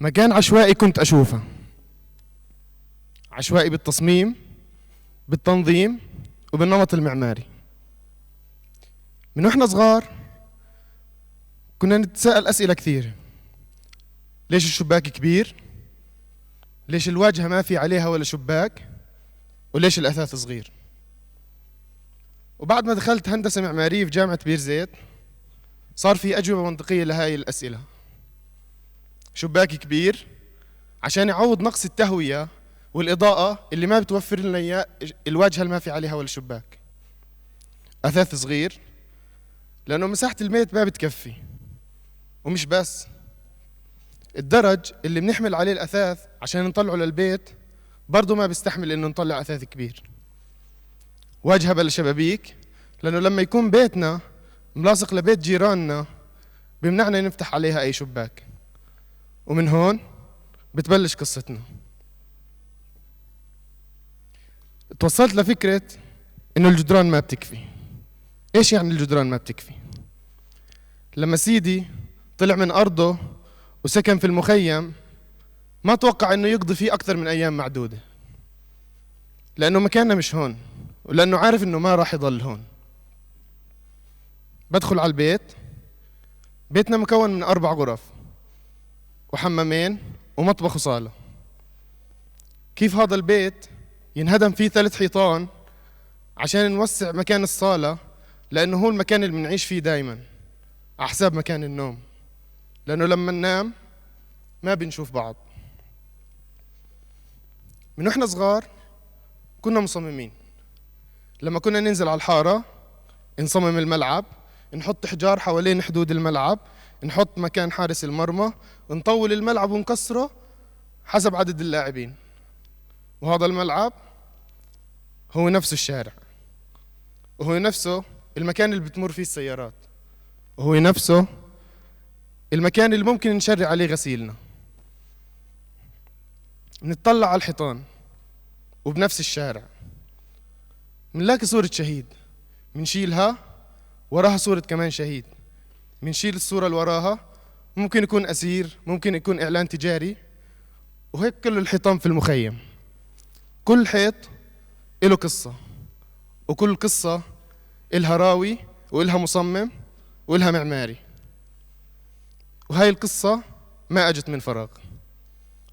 مكان عشوائي كنت أشوفه، عشوائي بالتصميم، بالتنظيم، وبالنمط المعماري. من واحنا صغار كنا نتساءل أسئلة كثيرة. ليش الشباك كبير؟ ليش الواجهة ما في عليها ولا شباك؟ وليش الأثاث صغير؟ وبعد ما دخلت هندسة معمارية في جامعة بير زيت صار في أجوبة منطقية لهاي الأسئلة. شباك كبير عشان يعوض نقص التهوية والإضاءة اللي ما بتوفر لنا إياه الواجهة اللي ما في عليها ولا شباك. أثاث صغير لأنه مساحة البيت ما بتكفي، ومش بس الدرج اللي بنحمل عليه الأثاث عشان نطلعه للبيت برضه ما بيستحمل إنه نطلع أثاث كبير. واجهة بلا شبابيك لأنه لما يكون بيتنا ملاصق لبيت جيراننا بيمنعنا نفتح عليها أي شباك. ومن هون بتبلش قصتنا. توصلت لفكرة إنه الجدران ما بتكفي. إيش يعني الجدران ما بتكفي؟ لما سيدي طلع من أرضه وسكن في المخيم ما توقع إنه يقضي فيه أكثر من أيام معدودة، لأنه مكاننا مش هون، ولأنه عارف إنه ما راح يضل هون. بدخل على البيت، بيتنا مكون من 4 غرف وحمامين ومطبخ وصالة. كيف هذا البيت ينهدم فيه 3 حيطان عشان نوسع مكان الصالة، لأنه هو المكان اللي بنعيش فيه دايما على حساب مكان النوم، لأنه لما ننام ما بنشوف بعض. من واحنا صغار كنا مصممين. لما كنا ننزل على الحارة نصمم الملعب، نحط حجار حوالين حدود الملعب، نحط مكان حارس المرمى، نطول الملعب ونكسره حسب عدد اللاعبين. وهذا الملعب هو نفسه الشارع، وهو نفسه المكان اللي بتمر فيه السيارات، وهو نفسه المكان اللي ممكن نشرع عليه غسيلنا. نتطلع على الحيطان وبنفس الشارع منلاقي صورة شهيد، منشيلها وراها صورة كمان شهيد، منشيل الصورة اللي وراها ممكن يكون أسير، ممكن يكون إعلان تجاري. وهيك كل الحيطان في المخيم، كل حيط له قصة، وكل قصة إلها راوي وإلها مصمم وإلها معماري. وهاي القصة ما أجت من فراغ،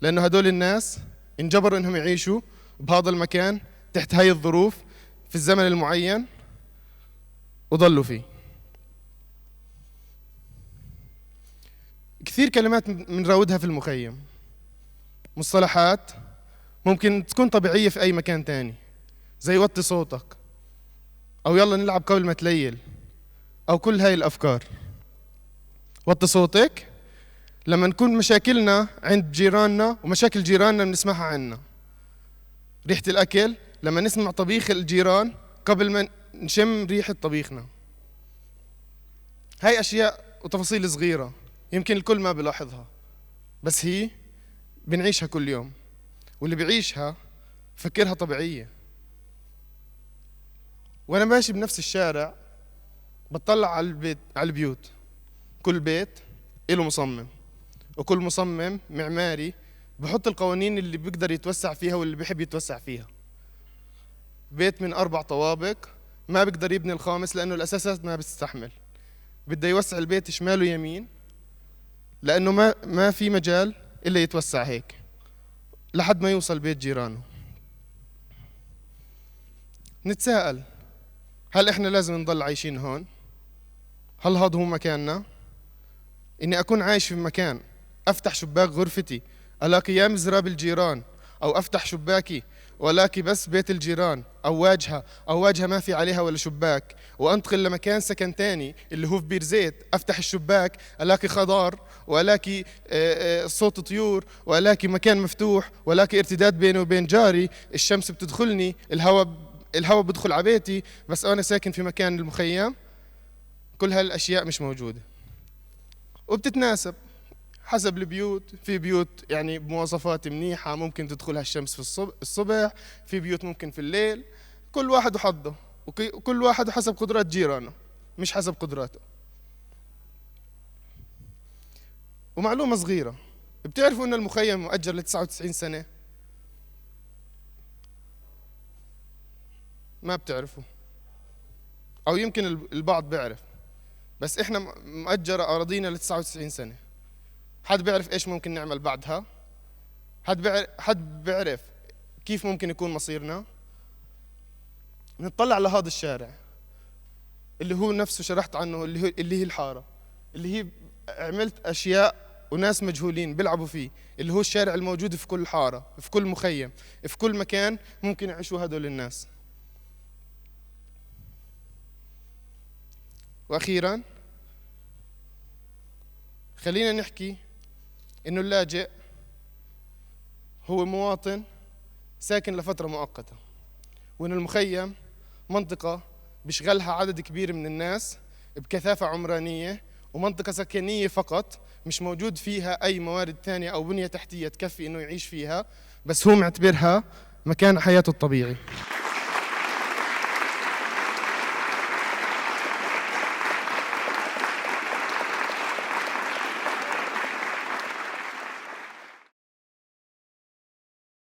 لأنه هدول الناس انجبروا إنهم يعيشوا بهذا المكان تحت هاي الظروف في الزمن المعين وظلوا فيه. كثير كلمات بنراودها في المخيم، مصطلحات ممكن تكون طبيعية في أي مكان تاني، زي وطي صوتك، أو يلا نلعب قبل ما تليل، أو كل هاي الأفكار. وطي صوتك لما نكون مشاكلنا عند جيراننا ومشاكل جيراننا بنسمعها عنا. ريحة الأكل لما نسمع طبيخ الجيران قبل ما نشم ريحة طبيخنا. هاي أشياء وتفاصيل صغيرة يمكن الكل ما بيلاحظها، بس هي بنعيشها كل يوم، واللي بيعيشها فكرها طبيعية. وأنا ماشي بنفس الشارع بتطلع على البيوت، كل بيت له مصمم، وكل مصمم معماري بحط القوانين اللي بيقدر يتوسع فيها واللي بيحب يتوسع فيها. بيت من 4 طوابق ما بيقدر يبني الخامس لأنه الأساسات ما بتستحمل، بده يوسع البيت شمال ويمين لأنه ما في مجال إلا يتوسع هيك لحد ما يوصل بيت جيرانه. نتساءل، هل إحنا لازم نضل عايشين هون؟ هل هذا هو مكاننا؟ إني أكون عايش في مكان أفتح شباك غرفتي ألاقي يا مزراب الجيران، أو أفتح شباكي وألاقي بس بيت الجيران، أو واجهة ما في عليها ولا شباك، وأنتقل لمكان سكن تاني اللي هو في بير زيت أفتح الشباك ألاقي خضار، وألاقي صوت طيور، وألاقي مكان مفتوح، وألاقي ارتداد بيني وبين جاري، الشمس بتدخلني، الهواء بدخل على بيتي، بس أنا ساكن في مكان المخيم. كل هالأشياء مش موجودة وبتتناسب حسب البيوت. في بيوت يعني بمواصفات منيحة ممكن تدخلها الشمس في الصبح، في بيوت ممكن في الليل. كل واحد وحظه، وكل واحد حسب قدرات جيرانه مش حسب قدراته. ومعلومة صغيرة، بتعرفوا إن المخيم مؤجر ل 99 سنة؟ ما بتعرفوا، أو يمكن البعض بيعرف، بس إحنا مؤجرة أراضينا ل 99 سنة. حد بيعرف إيش ممكن نعمل بعدها؟ حد بيعرف كيف ممكن يكون مصيرنا؟ نطلع لهذا الشارع اللي هو نفسه شرحت عنه، اللي هي الحارة، اللي هي عملت أشياء وناس مجهولين بيلعبوا فيه، اللي هو الشارع الموجود في كل حارة، في كل مخيم، في كل مكان ممكن يعيشوا هدول الناس. وأخيراً خلينا نحكي إنه اللاجئ هو مواطن ساكن لفترة مؤقتة، وإن المخيم منطقة بيشغلها عدد كبير من الناس بكثافة عمرانية، ومنطقة سكنية فقط، مش موجود فيها أي موارد ثانية أو بنية تحتية تكفي إنه يعيش فيها، بس هو معتبرها مكان حياته الطبيعي.